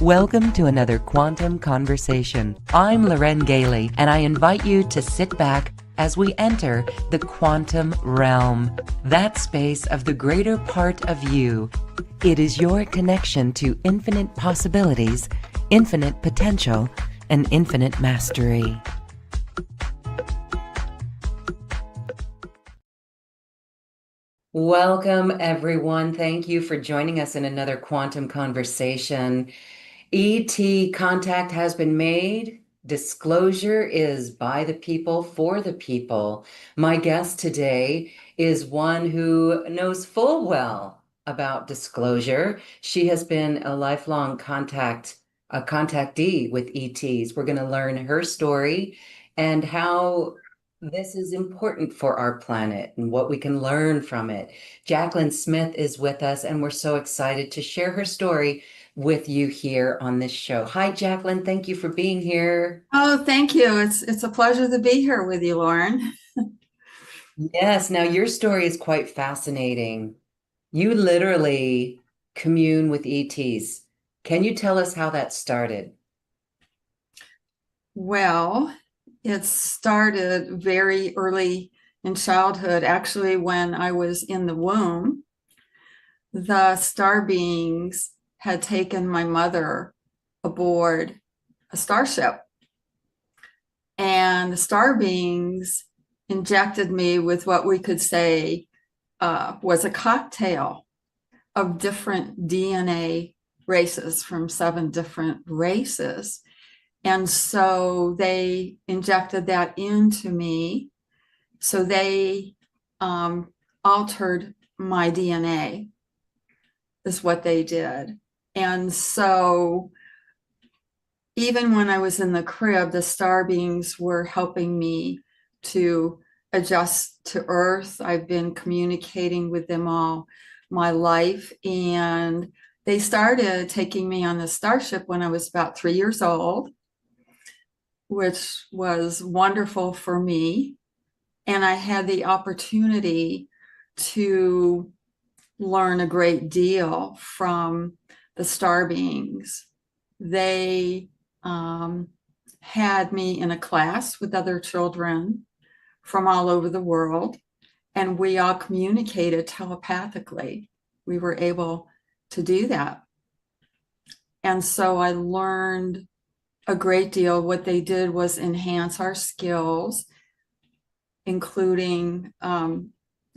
Welcome to another Quantum Conversation. I'm Loren Gailey, and I invite you to sit back as we enter the quantum realm, that space of the greater part of you. It is your connection to infinite possibilities, infinite potential, and infinite mastery. Welcome, everyone. Thank you for joining us in another Quantum Conversation. ET contact has been made. Disclosure is by the people, for the people. My guest today is one who knows full well about disclosure. She has been a lifelong contactee with ETs. We're going to learn her story and how this is important for our planet and what we can learn from it. Jacquelin Smith is with us, and we're so excited to share her story with you here on this show. Hi, Jacquelin. Thank you for being here. Oh, thank you. It's a pleasure to be here with you, Lauren. Yes, now your story is quite fascinating. You literally commune with ETs. Can you tell us how that started? Well, it started very early in childhood. Actually, when I was in the womb, the star beings had taken my mother aboard a starship, and the star beings injected me with what we could say was a cocktail of different DNA races from 7 different races. And so they injected that into me. So they altered my DNA, is what they did. And so even when I was in the crib, the star beings were helping me to adjust to Earth. I've been communicating with them all my life. And they started taking me on the starship when I was about 3 years old, which was wonderful for me. And I had the opportunity to learn a great deal from the star beings. They had me in a class with other children from all over the world, and we all communicated telepathically. We were able to do that. And so I learned a great deal. What they did was enhance our skills, including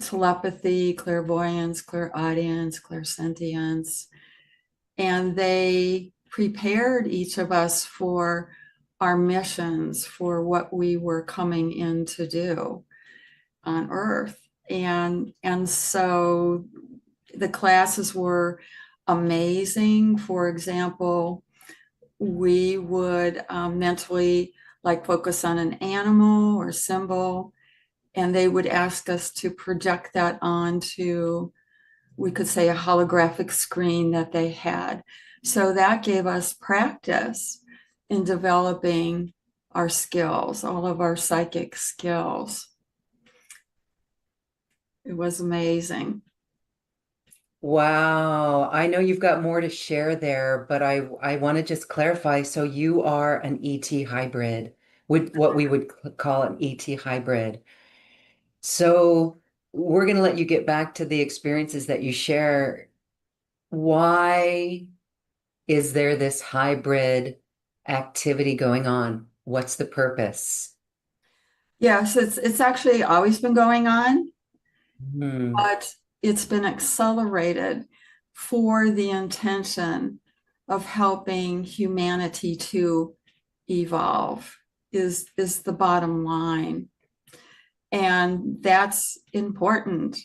telepathy, clairvoyance, clairaudience, clairsentience. And they prepared each of us for our missions, for what we were coming in to do on Earth. And so the classes were amazing. For example, we would mentally focus on an animal or symbol, and they would ask us to project that onto, we could say, a holographic screen that they had. So that gave us practice in developing our skills, all of our psychic skills. It was amazing. Wow, I know you've got more to share there, but I want to just clarify. So you are an ET hybrid, what we would call an ET hybrid. So we're going to let you get back to the experiences that you share. Why is there this hybrid activity going on? What's the purpose? Yes, it's actually always been going on, Hmm. but it's been accelerated for the intention of helping humanity to evolve is the bottom line. And that's important,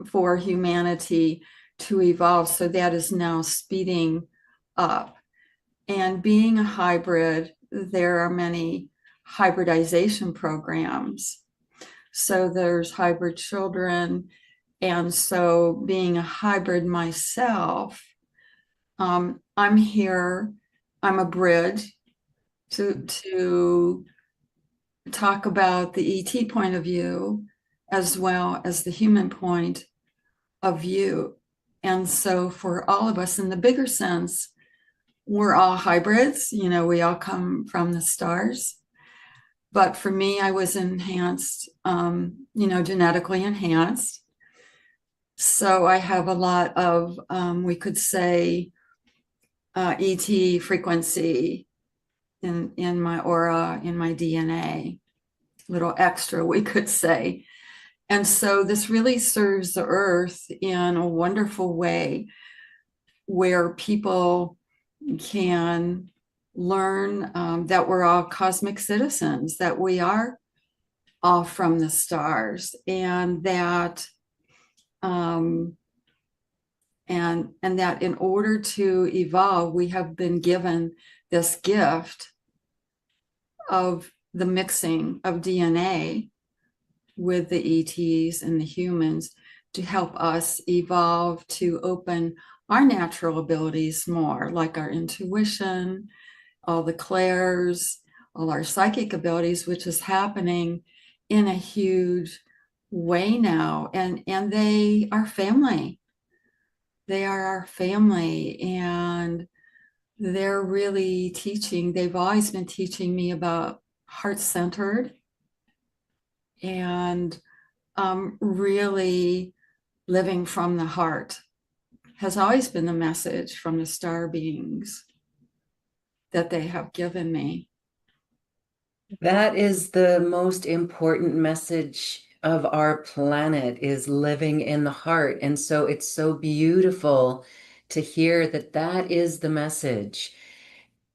for humanity to evolve. So that is now speeding up. And being a hybrid, there are many hybridization programs. So there's hybrid children. And so being a hybrid myself, I'm here, I'm a bridge to talk about the ET point of view as well as the human point of view. And so for all of us in the bigger sense, we're all hybrids, we all come from the stars. But for me, I was enhanced, genetically enhanced. So I have a lot of, we could say, ET frequency in my aura, in my DNA, little extra, we could say. And so this really serves the earth in a wonderful way where people can learn that we're all cosmic citizens, that we are all from the stars, and that and that in order to evolve, we have been given this gift of the mixing of DNA with the ETs and the humans to help us evolve to open our natural abilities more, like our intuition, all the clairs, all our psychic abilities, which is happening in a huge way now. And they are family. They are our family. And they're really teaching, they've always been teaching me about heart-centered and really living from the heart has always been the message from the star beings that they have given me. That is the most important message of our planet is living in the heart. And so it's so beautiful to hear that that is the message.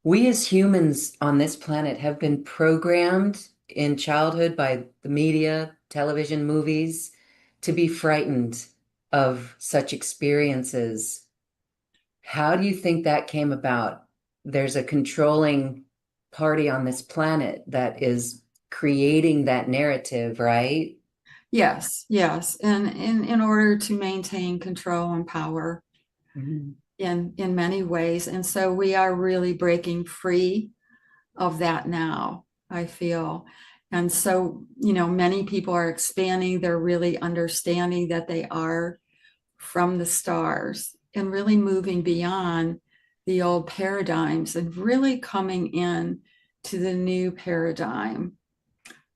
We as humans on this planet have been programmed in childhood by the media, television, movies, to be frightened of such experiences. How do you think that came about? There's a controlling party on this planet that is creating that narrative, right? Yes, yes. And in order to maintain control and power Mhm. in many ways. And so we are really breaking free of that now, I feel. And so, many people are expanding, they're really understanding that they are from the stars and really moving beyond the old paradigms and really coming in to the new paradigm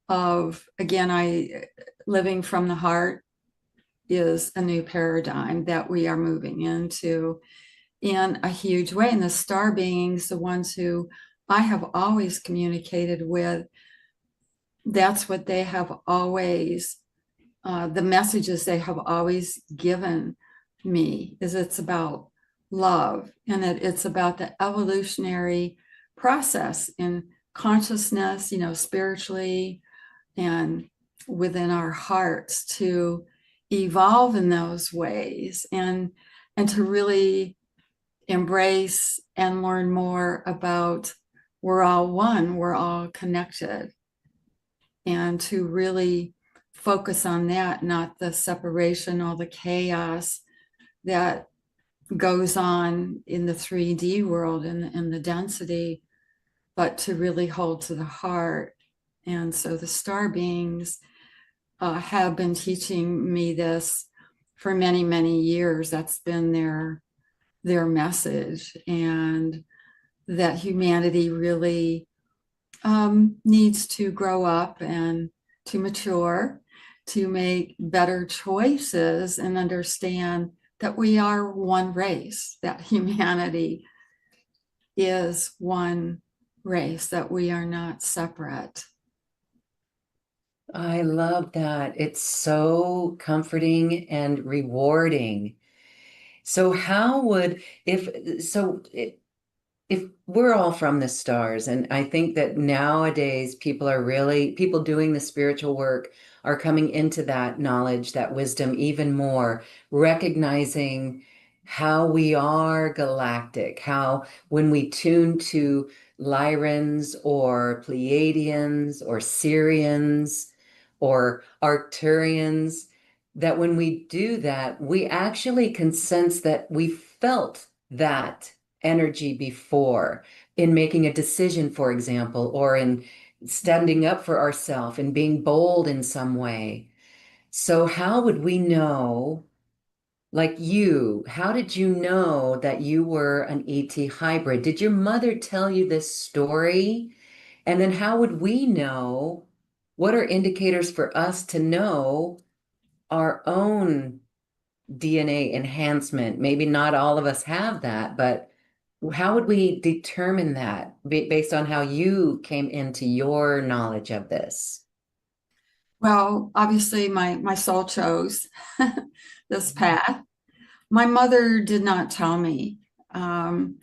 of, again, I living from the heart is a new paradigm that we are moving into in a huge way. And the star beings, the ones who I have always communicated with, that's what they have always, the messages they have always given me is it's about love, and it's about the evolutionary process in consciousness, spiritually and within our hearts to evolve in those ways and to really embrace and learn more about we're all one, we're all connected, and to really focus on that, not the separation or the chaos that goes on in the 3D world and the density, but to really hold to the heart. And so the star beings have been teaching me this for many, many years. That's been their message, and that humanity really needs to grow up and to mature, to make better choices and understand that we are one race, that humanity is one race, that we are not separate. I love that. It's so comforting and rewarding. So how would if we're all from the stars, and I think that nowadays people doing the spiritual work are coming into that knowledge, that wisdom even more, recognizing how we are galactic, how when we tune to Lyrans or Pleiadians or Syrians or Arcturians, that when we do that, we actually can sense that we felt that energy before in making a decision, for example, or in standing up for ourselves and being bold in some way. So how would we know like you, how did you know that you were an ET hybrid? Did your mother tell you this story? And then how would we know? What are indicators for us to know our own DNA enhancement? Maybe not all of us have that, but how would we determine that based on how you came into your knowledge of this? Well, obviously, my soul chose this path. My mother did not tell me. Um,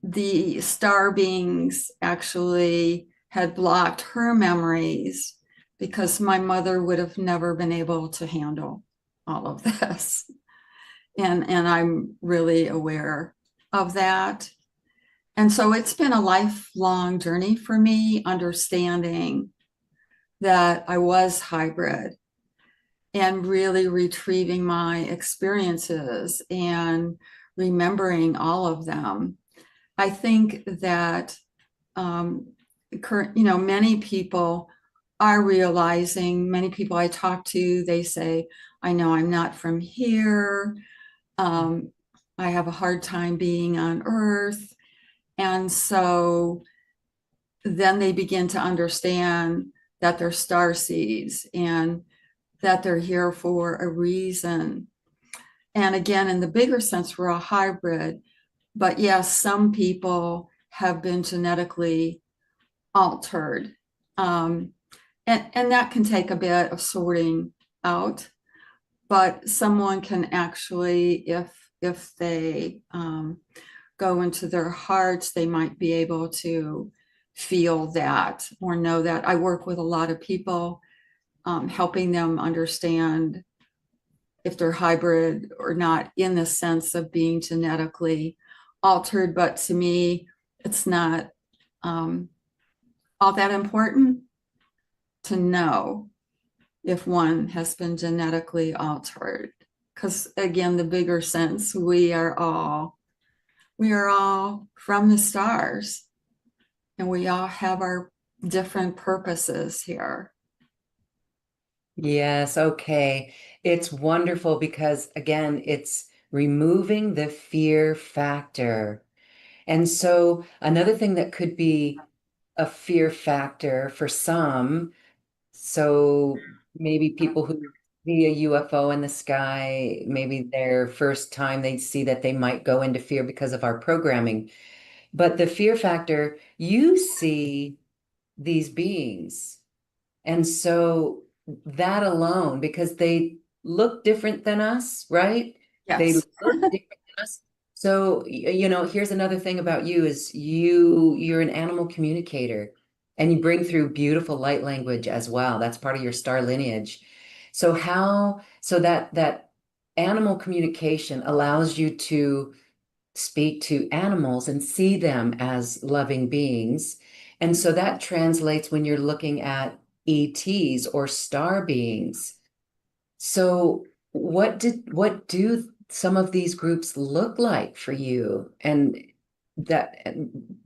the star beings actually had blocked her memories because my mother would have never been able to handle all of this. And I'm really aware of that. And so it's been a lifelong journey for me, understanding that I was hybrid and really retrieving my experiences and remembering all of them. I think that many people are realizing, many people I talk to, they say, I know I'm not from here. Um, I have a hard time being on Earth. And so then they begin to understand that they're star seeds and that they're here for a reason. And again, in the bigger sense, we're a hybrid. But yes, some people have been genetically altered. Um, and that can take a bit of sorting out, but someone can actually, if they go into their hearts, they might be able to feel that or know that. I work with a lot of people, helping them understand if they're hybrid or not, in the sense of being genetically altered. But to me, it's not all that important to know if one has been genetically altered. Because again, the bigger sense, we are all from the stars, and we all have our different purposes here. Yes, okay. It's wonderful because, again, it's removing the fear factor. And so, another thing that could be a fear factor for some, so maybe people who see a UFO in the sky, maybe their first time they see that they might go into fear because of our programming. But the fear factor, you see these beings. And so that alone, because they look different than us, right? They Yes. look different than us. So, here's another thing about you is you're an animal communicator and you bring through beautiful light language as well. That's part of your star lineage. So that animal communication allows you to speak to animals and see them as loving beings. And so that translates when you're looking at ETs or star beings. So what do some of these groups look like for you? And that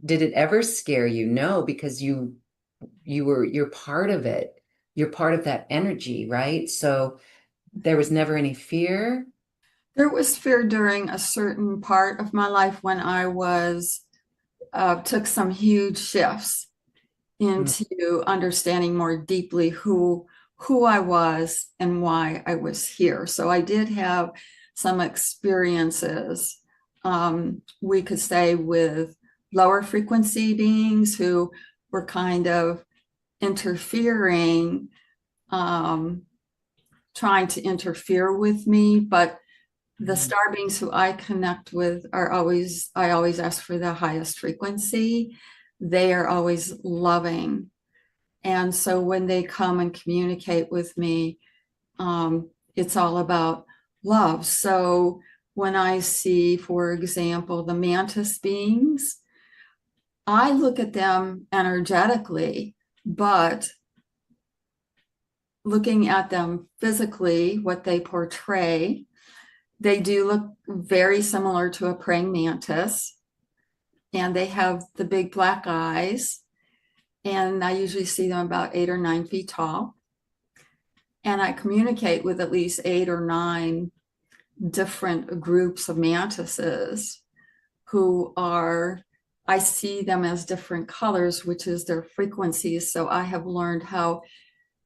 did it ever scare you? No, because you're part of it. You're part of that energy, right? So there was never any fear. There was fear during a certain part of my life when I was took some huge shifts Mm. into understanding more deeply who I was and why I was here. So I did have some experiences, we could say, with lower frequency beings who were kind of interfering, um, trying to interfere with me. But the star beings who I connect with I always ask for the highest frequency. They are always loving. And so when they come and communicate with me, it's all about love. So when I see, for example, the Mantis beings, I look at them energetically, but looking at them physically, what they portray, they do look very similar to a praying mantis, and they have the big black eyes. And I usually see them about 8 or 9 feet tall. And I communicate with at least 8 or 9 different groups of mantises who are, I see them as different colors, which is their frequencies. So I have learned how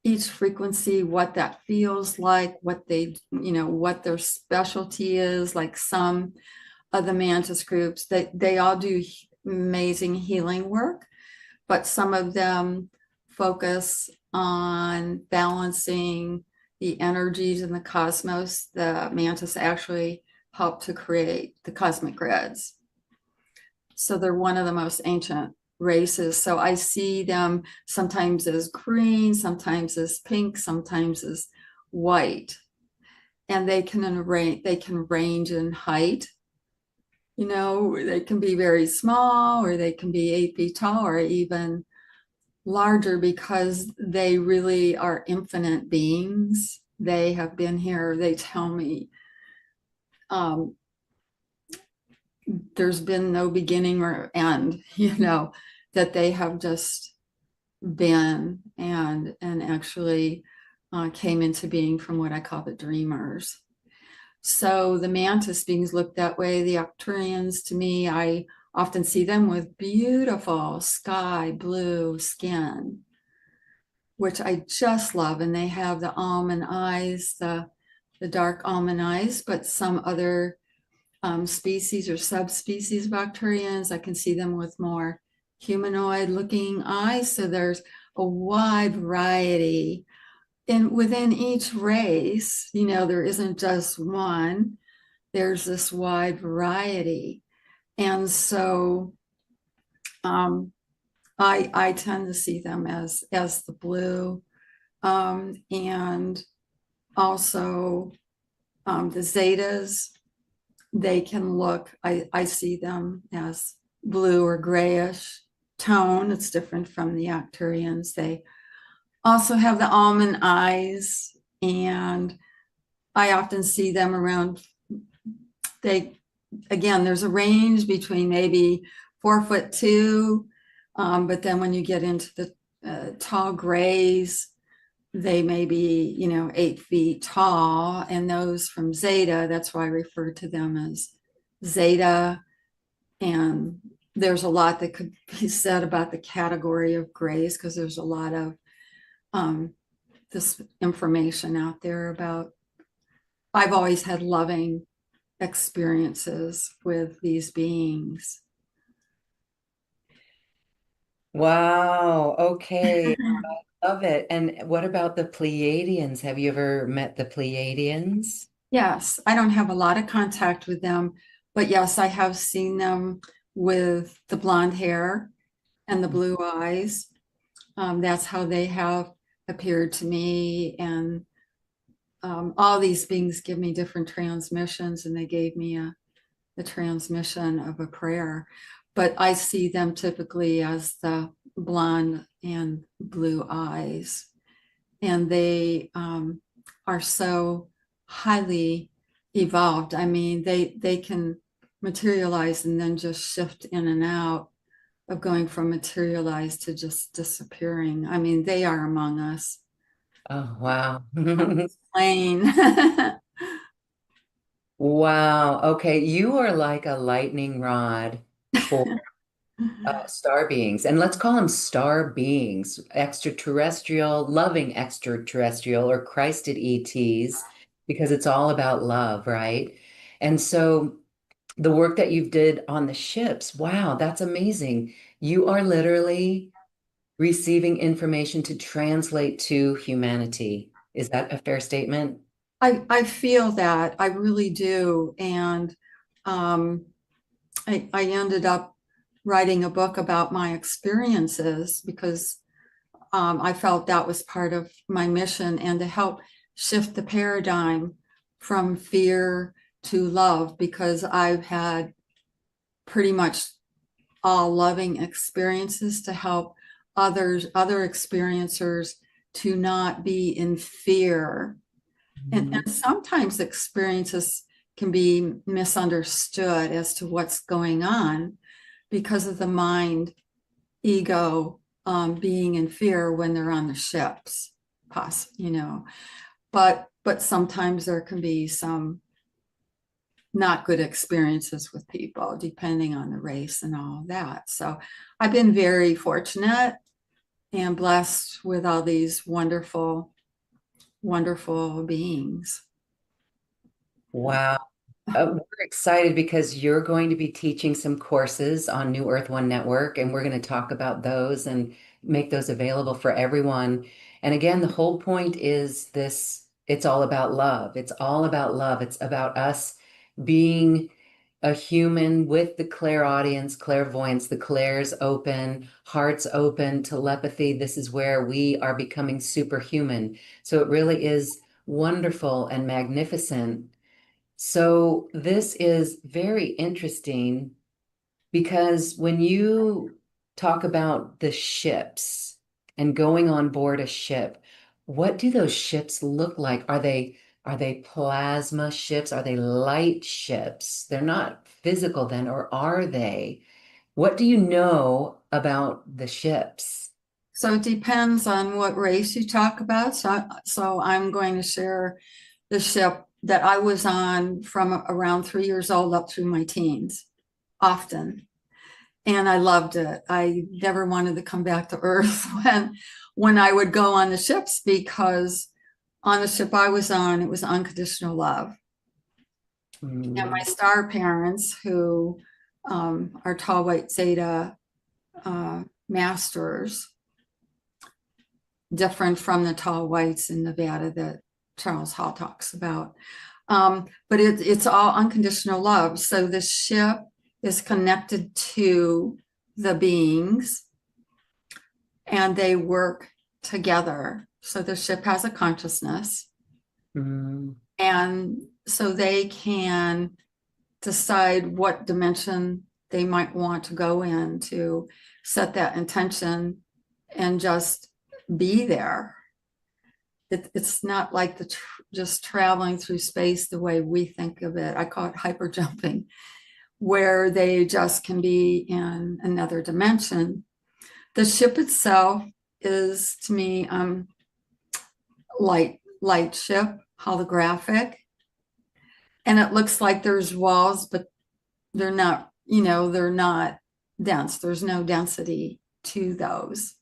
each frequency, what that feels like, what they, what their specialty is. Like some of the mantis groups, they all do amazing healing work, but some of them focus on balancing the energies in the cosmos. The mantis actually help to create the cosmic grids. So they're one of the most ancient races. So I see them sometimes as green, sometimes as pink, sometimes as white. And they can range in height. They can be very small, or they can be 8 feet tall, or even larger, because they really are infinite beings. They have been here. They tell me there's been no beginning or end, that they have just been and actually came into being from what I call the dreamers. So the mantis beings look that way. The Octurians, to me, I often see them with beautiful sky blue skin, which I just love. And they have the almond eyes, the dark almond eyes, but some other species or subspecies of Octurians, I can see them with more humanoid looking eyes. So there's a wide variety. And within each race, there isn't just one, there's this wide variety. And so I tend to see them as the blue, and also the zetas. They can look, I see them as blue or grayish tone. It's different from the Octurians. They also have the almond eyes, and I often see them around, there's a range between maybe 4'2", but then when you get into the tall grays, they may be 8 feet tall. And those from Zeta, that's why I refer to them as Zeta. And there's a lot that could be said about the category of grays, because there's a lot of this information out there about, I've always had loving experiences with these beings. Wow. Okay. Love it. And what about the Pleiadians? Have you ever met the Pleiadians? Yes, I don't have a lot of contact with them, but yes, I have seen them with the blonde hair and the blue eyes. That's how they have appeared to me. And all these beings give me different transmissions, and they gave me the transmission of a prayer. But I see them typically as the blonde and blue eyes. And they are so highly evolved. I mean, they can materialize and then just shift in and out of going from materialized to just disappearing. I mean, they are among us. Oh, wow. Plain. Wow. Okay. You are like a lightning rod for star beings. And let's call them star beings, extraterrestrial, loving extraterrestrial, or Christed ETs, because it's all about love, right? And so the work that you did on the ships, wow, that's amazing. You are literally receiving information to translate to humanity. Is that a fair statement? I feel that, I really do. And um, I ended up writing a book about my experiences, because I felt that was part of my mission, and to help shift the paradigm from fear to love, because I've had pretty much all loving experiences, to help other experiencers to not be in fear. And sometimes experiences can be misunderstood as to what's going on because of the mind ego being in fear when they're on the ships, but sometimes there can be some not good experiences with people, depending on the race and all of that. So I've been very fortunate and blessed with all these wonderful, wonderful beings. Wow. We're excited because you're going to be teaching some courses on New Earth One Network, and we're going to talk about those and make those available for everyone. And again, the whole point is this, it's all about love. It's all about love. It's about us being a human with the clairaudience, clairvoyance, the clairs open, hearts open, telepathy. This is where we are becoming superhuman. So it really is wonderful and magnificent. So this is very interesting because when you talk about the ships and going on board a ship, what do those ships look like? Are they plasma ships? Are they light ships? They're not physical then, or are they? What do you know about the ships? So it depends on what race you talk about. So I'm going to share the ship that I was on from around 3 years old up through my teens, often. And I loved it. I never wanted to come back to Earth when I would go on the ships, because on the ship I was on, it was unconditional love. And my Mm, star parents, who are tall white Zeta masters, different from the tall whites in Nevada that Charles Hall talks about. But it's all unconditional love. So the ship is connected to the beings and they work together. So the ship has a consciousness, mm, and so they can decide what dimension they might want to go in to set that intention and just be there. It's not like just traveling through space the way we think of it. I call it hyper jumping, where they just can be in another dimension. The ship itself is, to me, light ship, holographic, and it looks like there's walls, but they're not dense. There's no density to those.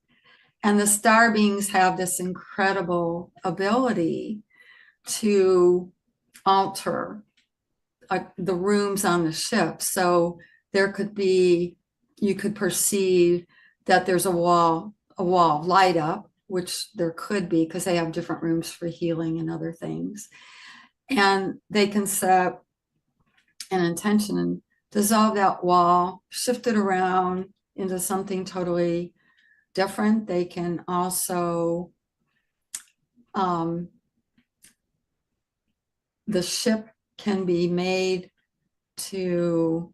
And the star beings have this incredible ability to alter the rooms on the ship. So you could perceive that there's a wall of light up, which there could be because they have different rooms for healing and other things. And they can set an intention and dissolve that wall, shift it around into something totally different. They can also, um, the ship can be made to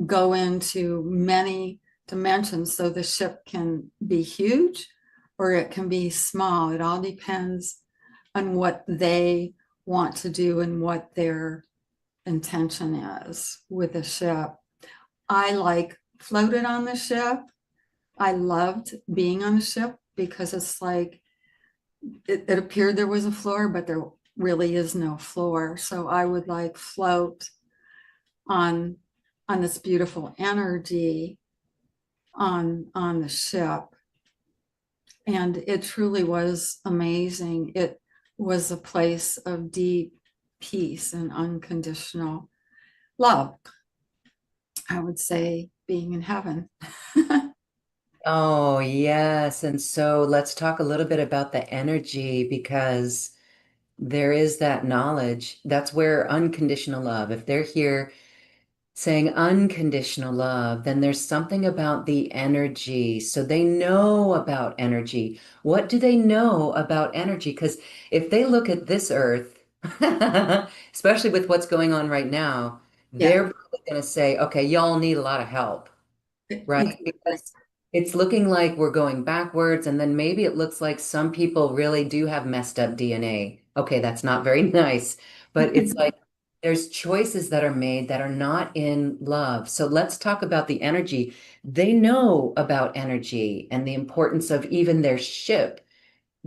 go into many dimensions. So the ship can be huge or it can be small. It all depends on what they want to do and what their intention is with the ship. I floated on the ship. I loved being on the ship because it's like it appeared there was a floor, but there really is no floor. So I would float on this beautiful energy on the ship. And it truly was amazing. It was a place of deep peace and unconditional love. I would say being in heaven. oh, yes. And so let's talk a little bit about the energy because there is that knowledge. That's where unconditional love, if they're here saying unconditional love, then there's something about the energy. So they know about energy. What do they know about energy? Because if they look at this earth, especially with what's going on right now, Yeah, they're probably going to say, okay, y'all need a lot of help. Right, exactly. because it's looking like we're going backwards, and then maybe it looks like some people really do have messed up DNA. Okay, that's not very nice, but it's like there's choices that are made that are not in love. So let's talk about the energy. They know about energy and the importance of even their ship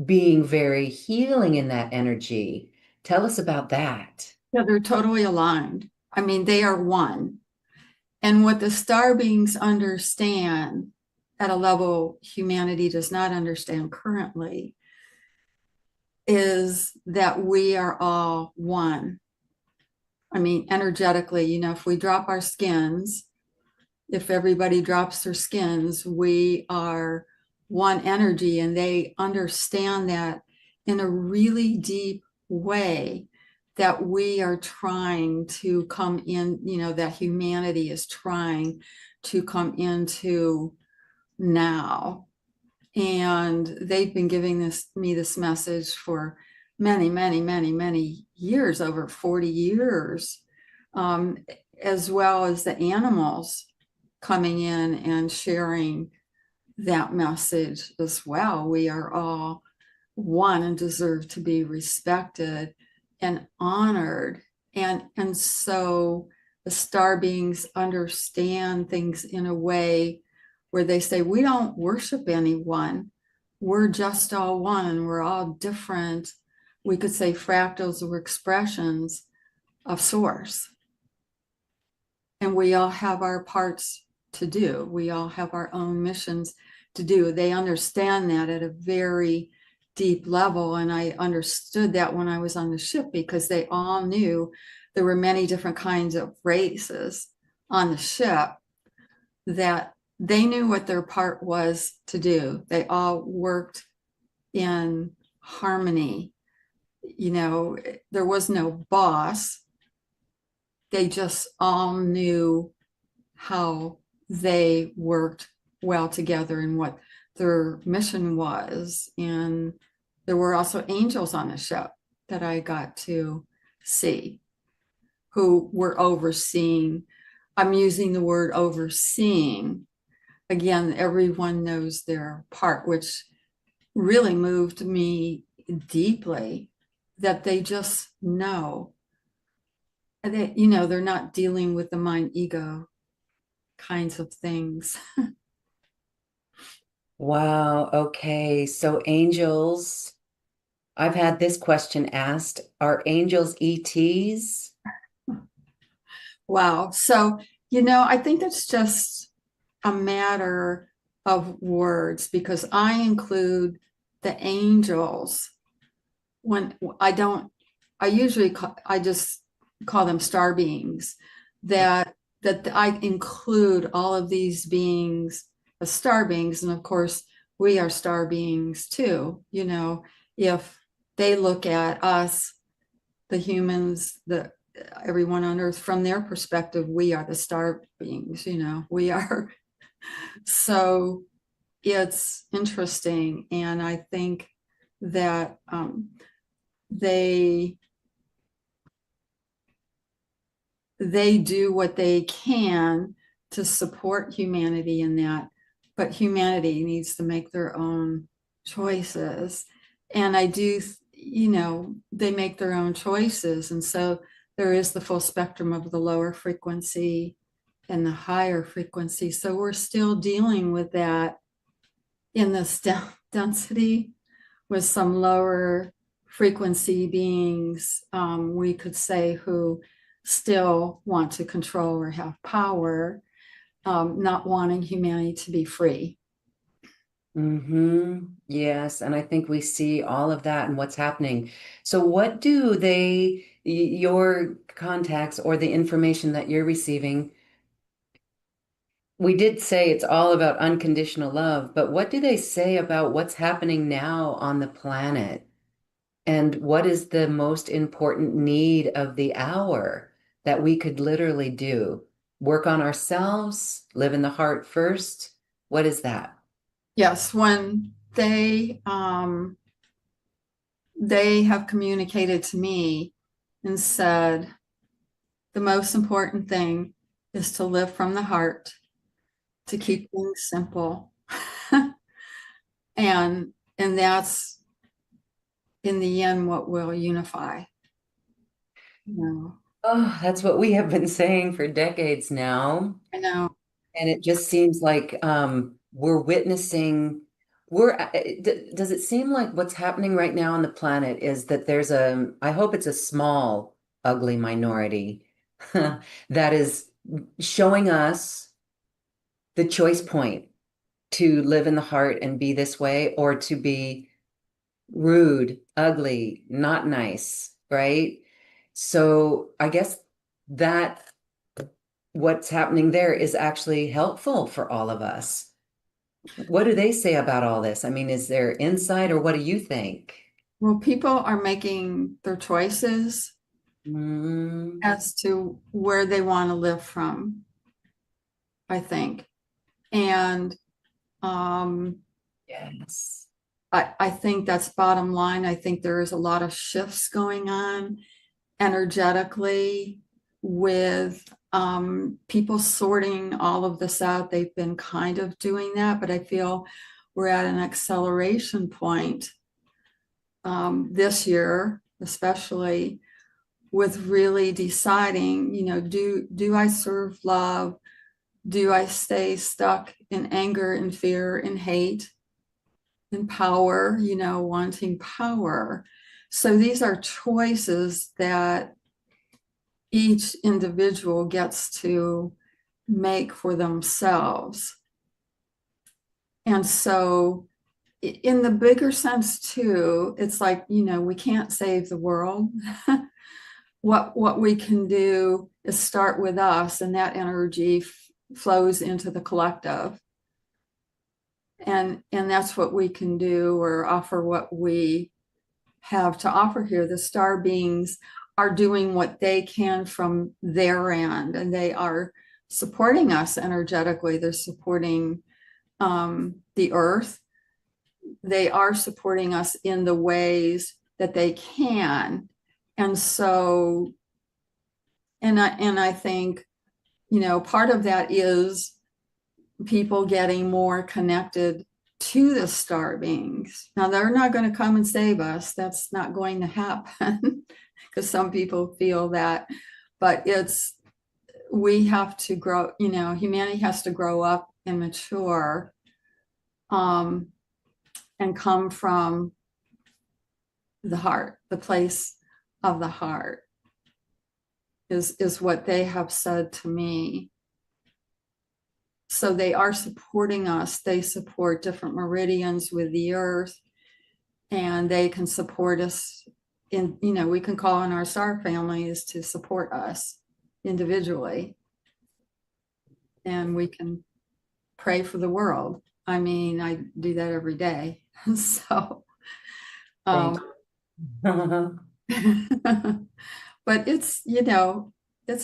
being very healing in that energy. Tell us about that. Yeah, they're totally aligned. I mean, they are one. And what the star beings understand at a level humanity does not understand currently is that we are all one. I mean, energetically, if we drop our skins, if everybody drops their skins, we are one energy, and they understand that in a really deep way, that we are trying to come in, that humanity is trying to come into now. And they've been giving me this message for many, many, many, many years, over 40 years, um, as well as the animals coming in and sharing that message as well. We are all one and deserve to be respected and honored. And so the star beings understand things in a way where they say, we don't worship anyone. We're just all one, and we're all different. We could say fractals or expressions of source. And we all have our parts to do. We all have our own missions to do. They understand that at a very deep level. And I understood that when I was on the ship, because they all knew there were many different kinds of races on the ship, that they knew what their part was to do. They all worked in harmony. There was no boss. They just all knew how they worked well together and what their mission was. And there were also angels on the ship that I got to see, who were overseeing. I'm using the word overseeing. Again, everyone knows their part, which really moved me deeply, that they just know that, they're not dealing with the mind ego kinds of things. Wow. Okay. So angels, I've had this question asked. Are angels ETs? Wow. So, I think that's just a matter of words, because I include the angels when I don't, I just call them star beings, that I include all of these beings as star beings. And of course, we are star beings too. If they look at us, the humans, everyone on earth, from their perspective, we are the star beings. We are. So it's interesting, and I think that they they do what they can to support humanity in that, but humanity needs to make their own choices. And I do, they make their own choices. And so there is the full spectrum of the lower frequency and the higher frequency. So we're still dealing with that in this density with some lower frequency beings, we could say, who still want to control or have power, not wanting humanity to be free. Yes, and I think we see all of that and what's happening. So what do your contacts or the information that you're receiving, we did say it's all about unconditional love, but what do they say about what's happening now on the planet? And what is the most important need of the hour that we could literally do? Work on ourselves, live in the heart first. What is that? Yes, when they have communicated to me and said the most important thing is to live from the heart, to keep things simple. And that's in the end what will unify. Oh, that's what we have been saying for decades now. I know. And it just seems like we're witnessing, does it seem like what's happening right now on the planet is that I hope it's a small ugly minority that is showing us the choice point to live in the heart and be this way or to be rude, ugly, not nice, right? So I guess that what's happening there is actually helpful for all of us. What do they say about all this? I mean, is there insight or what do you think? Well, people are making their choices Mm, as to where they want to live from, I think. And um, yes. I think that's bottom line. I think there is a lot of shifts going on energetically with people sorting all of this out. They've been kind of doing that, but I feel we're at an acceleration point this year, especially with really deciding, do I serve love? Do I stay stuck in anger and fear and hate and power, wanting power? So these are choices that each individual gets to make for themselves. And so, in the bigger sense, too, it's like, we can't save the world. What we can do is start with us, and that energy flows into the collective. And that's what we can do or offer what we have to offer here. The star beings are doing what they can from their end, and they are supporting us energetically. They're supporting the earth. They are supporting us in the ways that they can. And so, and I think, part of that is people getting more connected to the star beings. Now, they're not going to come and save us. That's not going to happen because some people feel that, but we have to grow, humanity has to grow up and mature um, and come from the heart, the place of the heart is what they have said to me. So they are supporting us. They support different meridians with the earth, and they can support us in, we can call on our star families to support us individually. And we can pray for the world. I mean, I do that every day. So, Thank um, you. but it's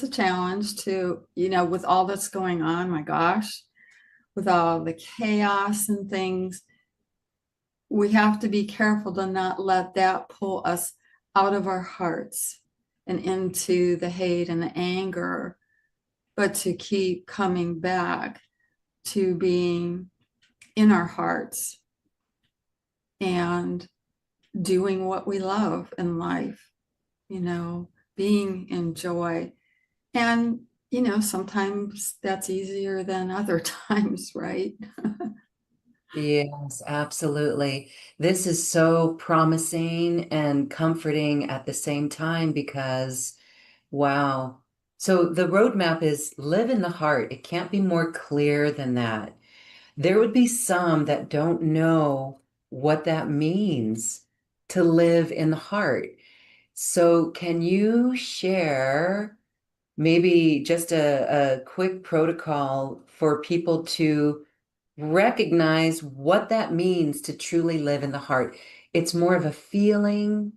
a challenge to, with all that's going on, my gosh, with all the chaos and things, we have to be careful to not let that pull us out of our hearts and into the hate and the anger, but to keep coming back to being in our hearts and doing what we love in life, being in joy. And, sometimes that's easier than other times, right? Yes, absolutely. This is so promising and comforting at the same time because, wow. So the roadmap is live in the heart. It can't be more clear than that. There would be some that don't know what that means to live in the heart. So can you share maybe just a quick protocol for people to recognize what that means to truly live in the heart? It's more of a feeling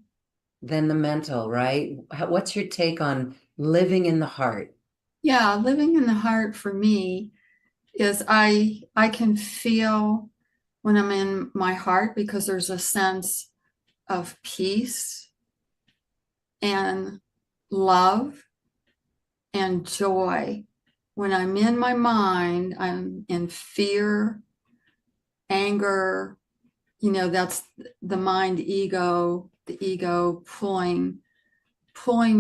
than the mental, right? What's your take on living in the heart? Yeah, living in the heart for me is I can feel when I'm in my heart because there's a sense of peace and love and joy. When I'm in my mind, I'm in fear, anger, that's the mind ego, the ego pulling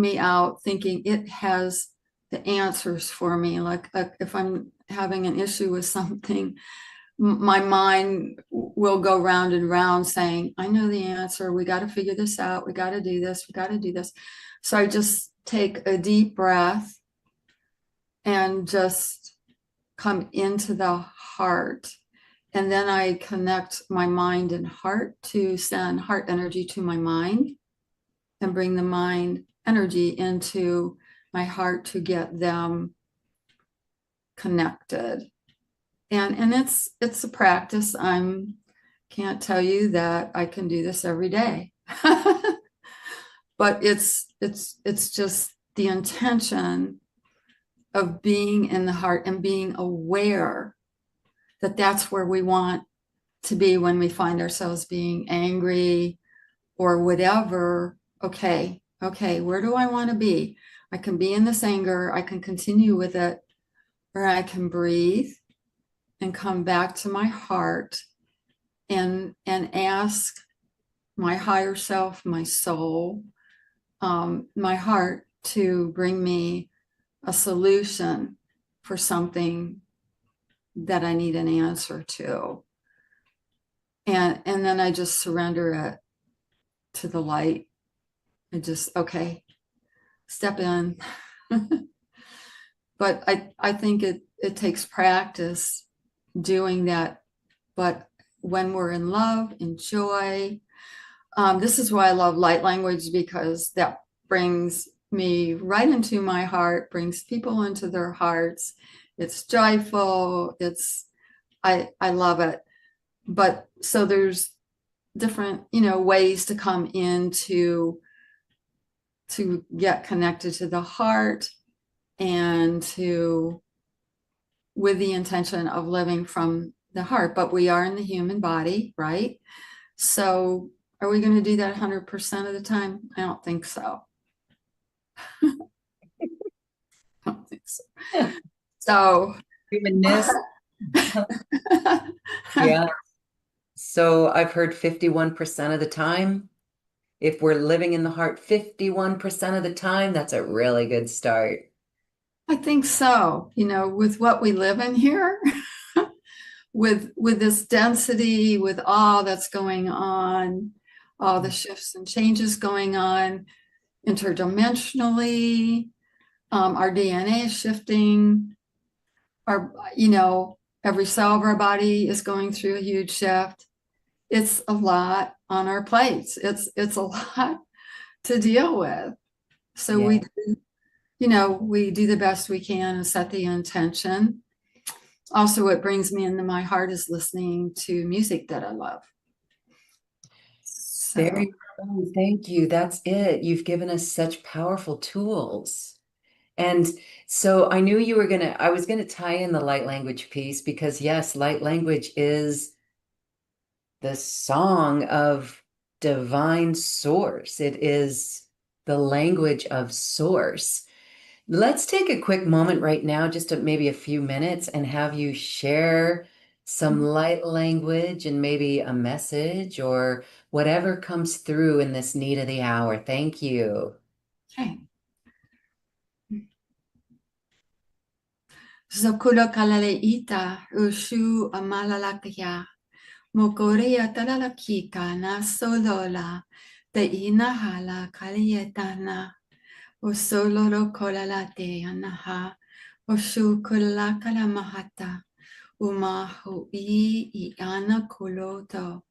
me out, thinking it has the answers for me. Like if I'm having an issue with something, my mind will go round and round saying, I know the answer. We got to figure this out. We got to do this. We got to do this. So I just take a deep breath and just come into the heart. And then I connect my mind and heart to send heart energy to my mind and bring the mind energy into my heart to get them connected. And it's a practice. I'm can't tell you that I can do this every day. But it's just the intention of being in the heart and being aware that that's where we want to be when we find ourselves being angry or whatever. Okay, where do I want to be? I can be in this anger, I can continue with it, or I can breathe and come back to my heart and ask my higher self, my soul, my heart to bring me a solution for something that I need an answer to. And then I just surrender it to the light. I just, okay, step in. But I think it takes practice doing that. But when we're in love, in joy, this is why I love light language, because that brings me right into my heart, brings people into their hearts. It's joyful. I love it. But so there's different, ways to come in to get connected to the heart and to with the intention of living from the heart. But we are in the human body, right? So are we going to do that 100% of the time? I don't think so. I don't think so. So Humanness. Yeah. So I've heard 51% of the time. If we're living in the heart 51% of the time, that's a really good start. I think so. With what we live in here, with this density, with all that's going on, all the shifts and changes going on interdimensionally, our DNA is shifting. Every cell of our body is going through a huge shift. It's a lot on our plates. It's a lot to deal with. So Yeah. we do the best we can and set the intention. Also, what brings me into my heart is listening to music that I love. There So, you go. Thank you. That's it. You've given us such powerful tools. And so I knew I was gonna tie in the light language piece because yes, light language is the song of divine source. It is the language of source. Let's take a quick moment right now, maybe a few minutes, and have you share some light language and maybe a message or whatever comes through in this need of the hour. Thank you. okay. Zokula kalale ita ushu amalalakaya. Mokorea talalakika na solola. Te inahala kaliyetana. O soloro kolalate anaha. O shu kulala kalamahata. Umahu I ana koloto.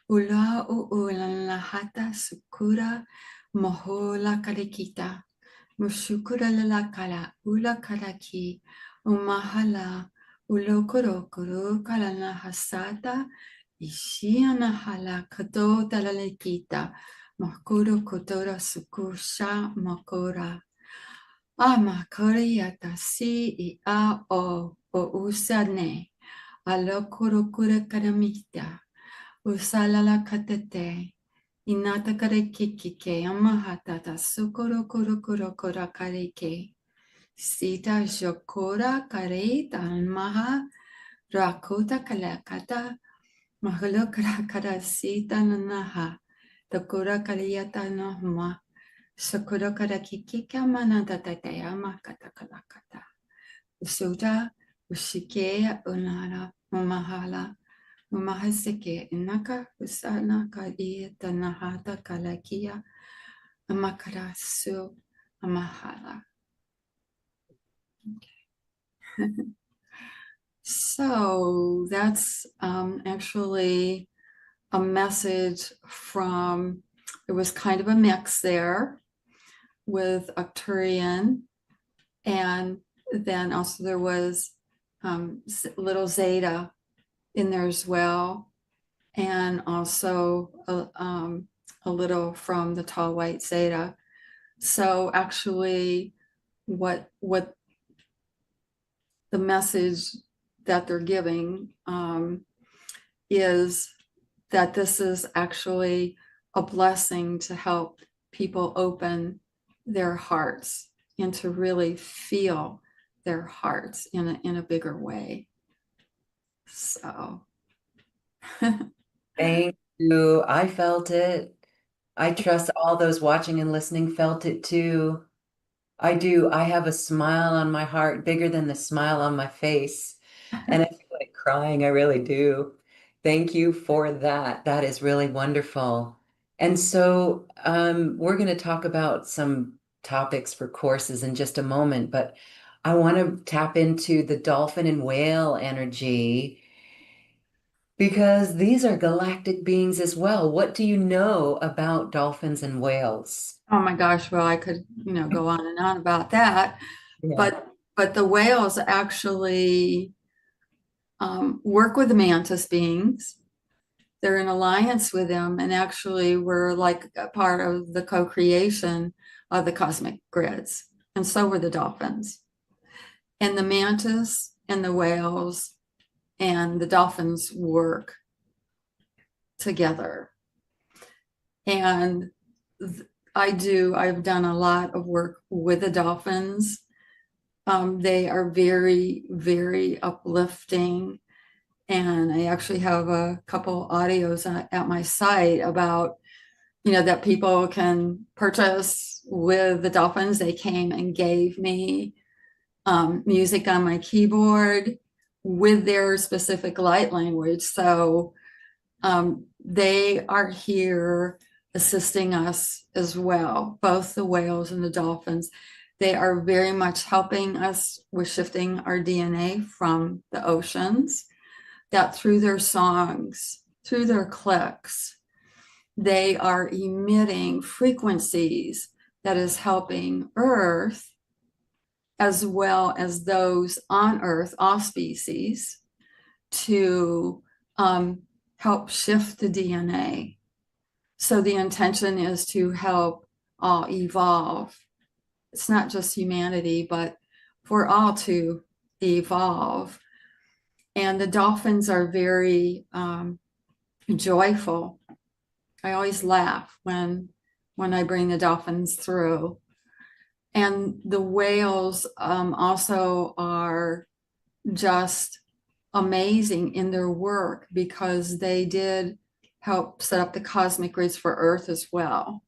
Ula ulan lahata sukura. Mohola kalikita. Mushukura lalakala. Ula kalaki. Umahala. Ulokorokoro kalana hasata. Ishiana hala kato talalekita. Makuro kotora sukusha makora. Ama koreata si I a o usane. Alokoro kura karamita. Usalala katete. Inata kare kikike. Amahatata sukoro kuro kuro kura kareke. Sita jokora kare talmaha. Rakota kalakata. Mahalo kara sita nanaha. Takura kaliyata nohma. Sakura kara kikika manata tatayama kata kalakata. Usuta Ushike unara umahala umahaseke inaka usana kadi tanahata kalakia amakarasu amahala. So that's actually a message from, it was kind of a mix there with Octuran, and then also there was little Zeta in there as well, and also a little from the tall white Zeta. So actually, what the message that they're giving is that this is actually a blessing to help people open their hearts and to really feel their hearts in a bigger way. So Thank you. I felt it. I trust all those watching and listening felt it too. I do. I have a smile on my heart bigger than the smile on my face. And I feel like crying. I really do. Thank you for that. That is really wonderful. And so we're going to talk about some topics for courses in just a moment, but I want to tap into the dolphin and whale energy because these are galactic beings as well. What do you know about dolphins and whales? oh my gosh, well, I could, go on and on about that. Yeah. But the whales actually work with the mantis beings. They're in alliance with them, and actually we're like a part of the co-creation of the cosmic grids. And so were the dolphins. And the mantis and the whales and the dolphins work together. And I've done a lot of work with the dolphins. They are very, very uplifting. And I actually have a couple audios at my site about, that people can purchase with the dolphins. They came and gave me music on my keyboard with their specific light language. So they are here assisting us as well, both the whales and the dolphins. They are very much helping us with shifting our DNA from the oceans, that through their songs, through their clicks, they are emitting frequencies that is helping Earth as well as those on Earth, all species, to help shift the DNA. So the intention is to help all evolve. It's not just humanity, but for all to evolve. And the dolphins are very joyful. I always laugh when I bring the dolphins through. And the whales also are just amazing in their work because they did help set up the cosmic grids for Earth as well,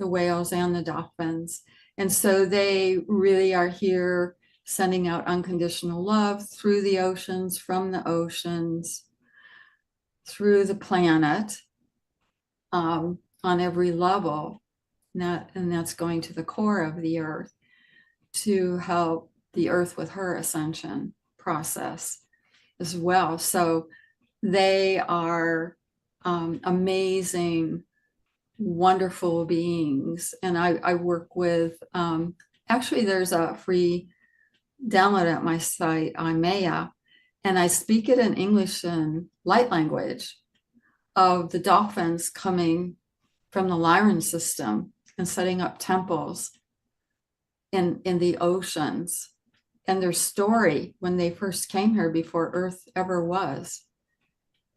the whales and the dolphins. And so they really are here sending out unconditional love through the oceans, from the oceans, through the planet, on every level. And that's going to the core of the Earth to help the Earth with her ascension process as well. So they are amazing, wonderful beings. And I work with, actually, there's a free download at my site on Maya, and I speak it in English and light language of the dolphins coming from the Lyran system and setting up temples in the oceans, and their story when they first came here before Earth ever was,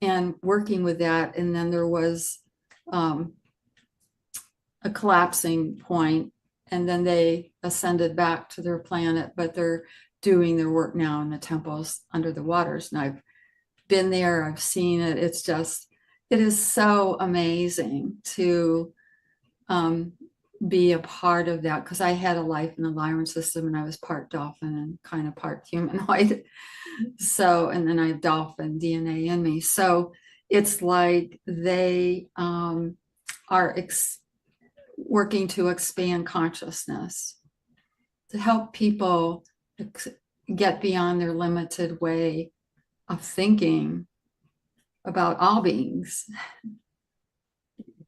and working with that. And then there was a collapsing point, and then they ascended back to their planet, but they're doing their work now in the temples under the waters. And I've been there, I've seen it. It is so amazing to be a part of that because I had a life in the Lyran system and I was part dolphin and kind of part humanoid. So, and then I have dolphin DNA in me. So it's like they are working to expand consciousness to help people get beyond their limited way of thinking about all beings.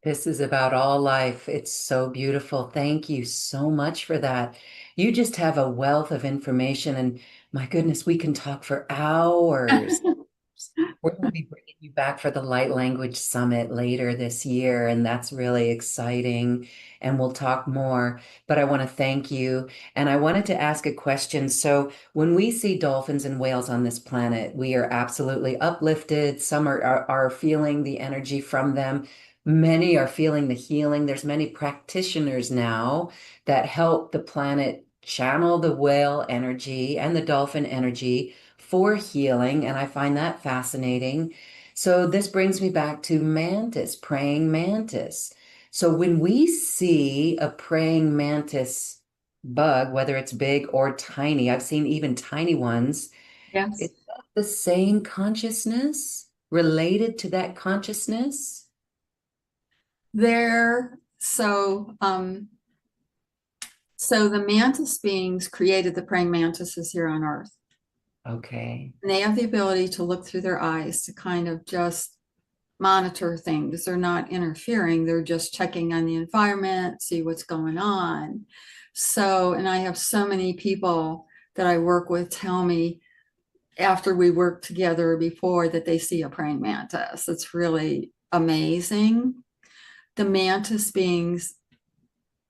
This is about all life. It's so beautiful. Thank you so much for that. You just have a wealth of information, and my goodness, we can talk for hours. We're going to be bringing you back for the Light Language Summit later this year, and that's really exciting. And we'll talk more. But I want to thank you. And I wanted to ask a question. So, when we see dolphins and whales on this planet, we are absolutely uplifted. Some are feeling the energy from them. Many are feeling the healing. There's many practitioners now that help the planet channel the whale energy and the dolphin energy for healing, and I find that fascinating. So this brings me back to mantis, praying mantis. So when we see a praying mantis bug, whether it's big or tiny, I've seen even tiny ones, Yes. it's the same consciousness related to that consciousness. There, so the mantis beings created the praying mantises here on Earth. Okay. And they have the ability to look through their eyes to kind of just monitor things. They're not interfering, they're just checking on the environment, see what's going on. So, and I have so many people that I work with tell me after we work together before that they see a praying mantis. It's really amazing. The mantis beings,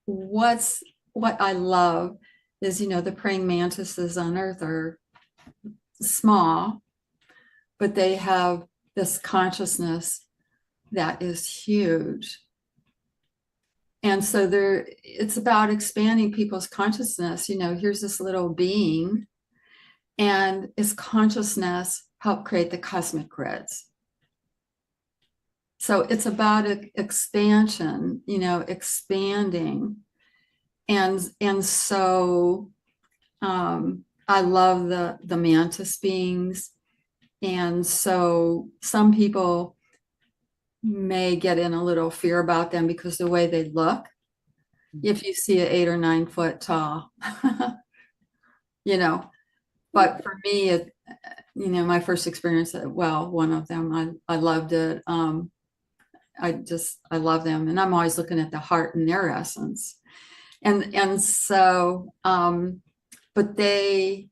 what I love is, the praying mantises on Earth are small, but they have this consciousness that is huge. And so it's about expanding people's consciousness. Here's this little being, and its consciousness helped create the cosmic grids. So it's about expansion, expanding. And so I love the mantis beings. And so some people may get in a little fear about them because the way they look. If you see an 8 or 9 foot tall, you know, but for me, my first experience, well, one of them, I loved it. I love them, and I'm always looking at the heart and their essence, and so, but they,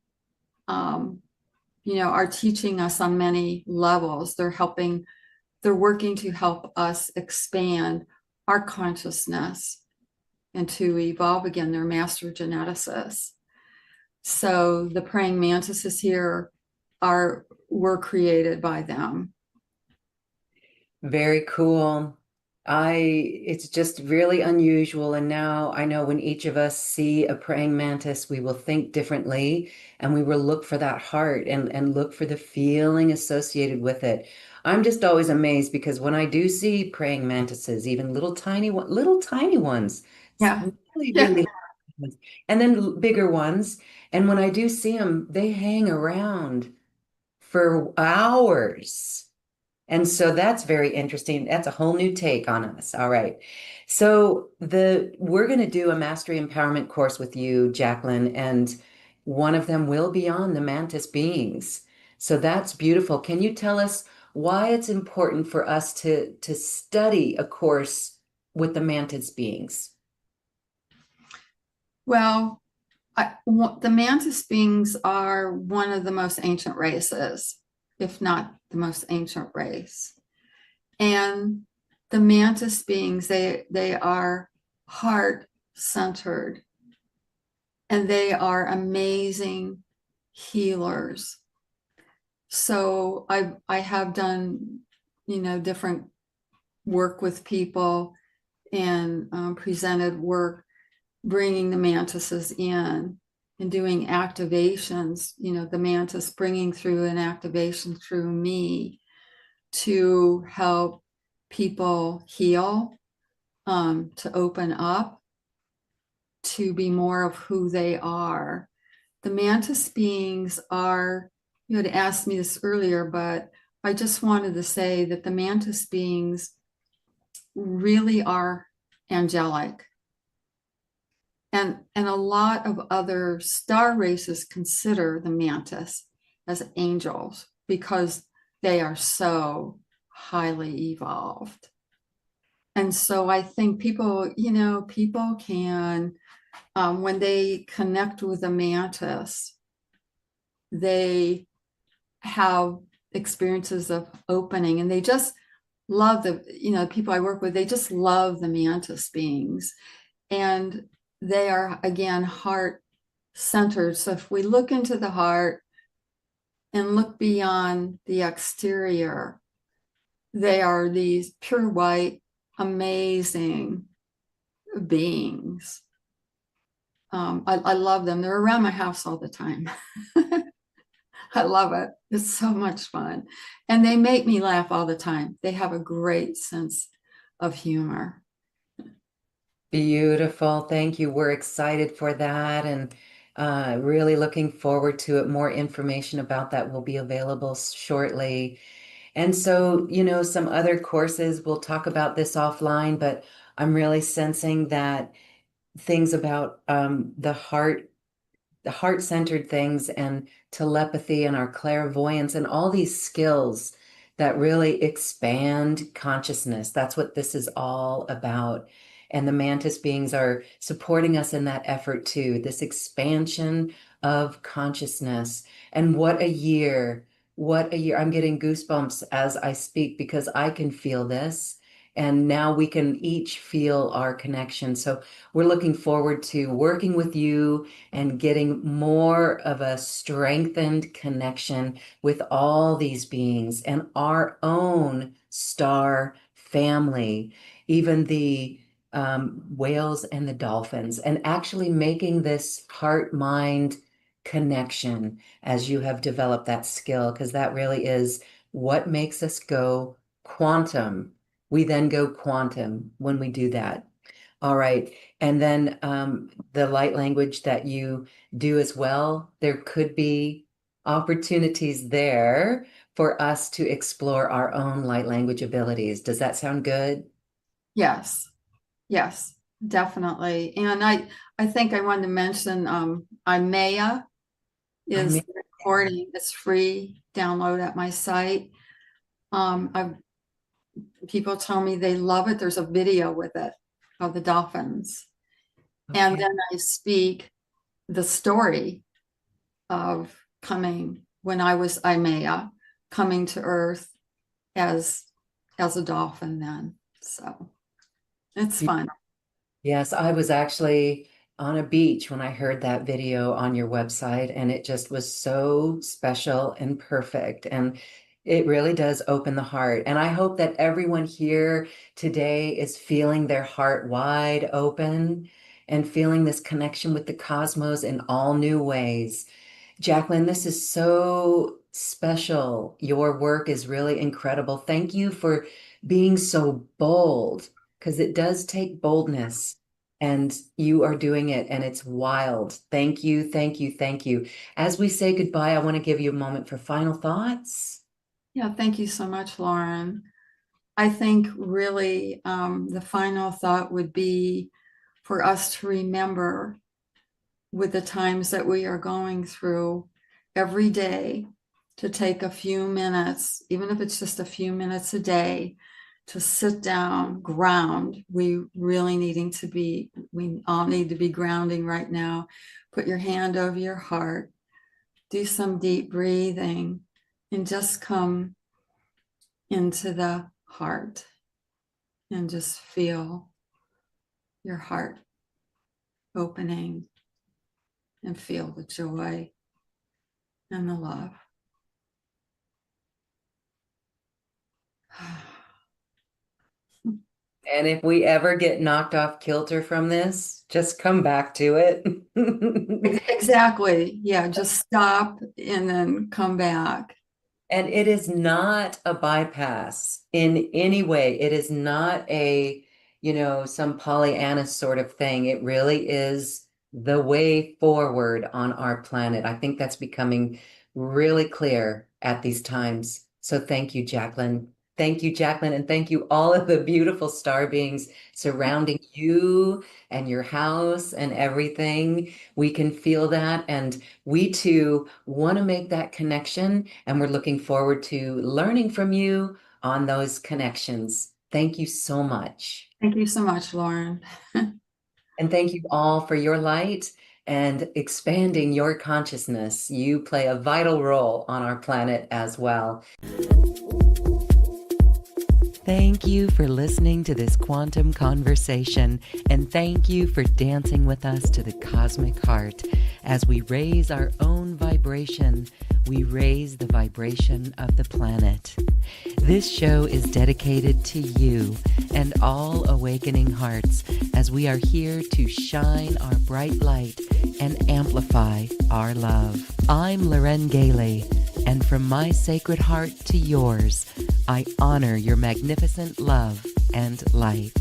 are teaching us on many levels. They're working to help us expand our consciousness and to evolve again. They're master geneticists. So the praying mantises here were created by them. Very cool. It's just really unusual. And now I know when each of us see a praying mantis, we will think differently and we will look for that heart and look for the feeling associated with it. I'm just always amazed because when I do see praying mantises, even little tiny ones, Yeah. really, Yeah. really, ones, and then bigger ones. And when I do see them, they hang around for hours. And so that's very interesting. That's a whole new take on us. All right. So we're going to do a mastery empowerment course with you, Jacquelin, and one of them will be on the mantis beings. So that's beautiful. Can you tell us why it's important for us to study a course with the mantis beings? Well, the mantis beings are one of the most ancient races, if not the most ancient race. And the mantis beings, they are heart centered, and they are amazing healers. So I have done, different work with people and presented work bringing the mantises in and doing activations, the mantis bringing through an activation through me to help people heal, to open up. to be more of who they are. The mantis beings are, you had asked me this earlier, but I just wanted to say that the mantis beings really are angelic. And a lot of other star races consider the mantis as angels because they are so highly evolved. And so I think people, people can, when they connect with a mantis, they have experiences of opening, and they just love people I work with, they just love the mantis beings. And they are, again, heart centered. So if we look into the heart and look beyond the exterior, they are these pure white, amazing beings. I love them. They're around my house all the time. I love it. It's so much fun. And they make me laugh all the time. They have a great sense of humor. Beautiful. Thank you. We're excited for that and really looking forward to it. More information about that will be available shortly. And so, some other courses, we'll talk about this offline, but I'm really sensing that things about the heart-centered things and telepathy and our clairvoyance and all these skills that really expand consciousness. That's what this is all about. And the mantis beings are supporting us in that effort too, this expansion of consciousness. And what a year, what a year. I'm getting goosebumps as I speak because I can feel this. And now we can each feel our connection. So we're looking forward to working with you and getting more of a strengthened connection with all these beings and our own star family, even the whales and the dolphins, and actually making this heart-mind connection as you have developed that skill, because that really is what makes us go quantum. We then go quantum when we do that. All right. And then the light language that you do as well, there could be opportunities there for us to explore our own light language abilities. Does that sound good? Yes, yes, definitely. And I think I wanted to mention IMEA I is mean, the recording. It's free download at my site. I People tell me they love it. There's a video with it of the dolphins. And okay. then I speak the story of coming when I was Imea, coming to Earth as a dolphin then. So it's fun. Yes, I was actually on a beach when I heard that video on your website, and it just was so special and perfect. And it really does open the heart. And I hope that everyone here today is feeling their heart wide open and feeling this connection with the cosmos in all new ways. Jacquelin, this is so special. Your work is really incredible. Thank you for being so bold, because it does take boldness, and you are doing it, and it's wild. Thank you, thank you, thank you. As we say goodbye, I want to give you a moment for final thoughts. Yeah, thank you so much, Lauren. I think really the final thought would be for us to remember with the times that we are going through every day to take a few minutes, even if it's just a few minutes a day, to sit down, ground. We all need to be grounding right now. Put your hand over your heart, do some deep breathing, and just come into the heart and just feel your heart opening and feel the joy and the love. And if we ever get knocked off kilter from this, just come back to it. Exactly. Yeah, just stop and then come back. And it is not a bypass in any way. It is not some Pollyanna sort of thing. It really is the way forward on our planet. I think that's becoming really clear at these times. So thank you, Jacquelin. Thank you, Jacquelin, and thank you all of the beautiful star beings surrounding you and your house and everything. We can feel that, and we too want to make that connection, and we're looking forward to learning from you on those connections. Thank you so much. Thank you so much, Lauren. And thank you all for your light and expanding your consciousness. You play a vital role on our planet as well. Thank you for listening to this quantum conversation, and thank you for dancing with us to the cosmic heart. As we raise our own vibration, we raise the vibration of the planet. This show is dedicated to you and all awakening hearts, as we are here to shine our bright light and amplify our love. I'm Loren Gailey, and from my sacred heart to yours, I honor your magnificent love and light.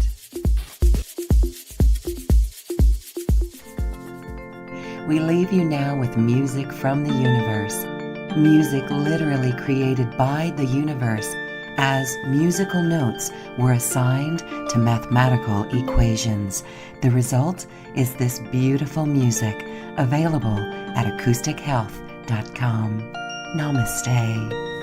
We leave you now with music from the universe. Music literally created by the universe, as musical notes were assigned to mathematical equations. The result is this beautiful music, available at acoustichealth.com. Namaste.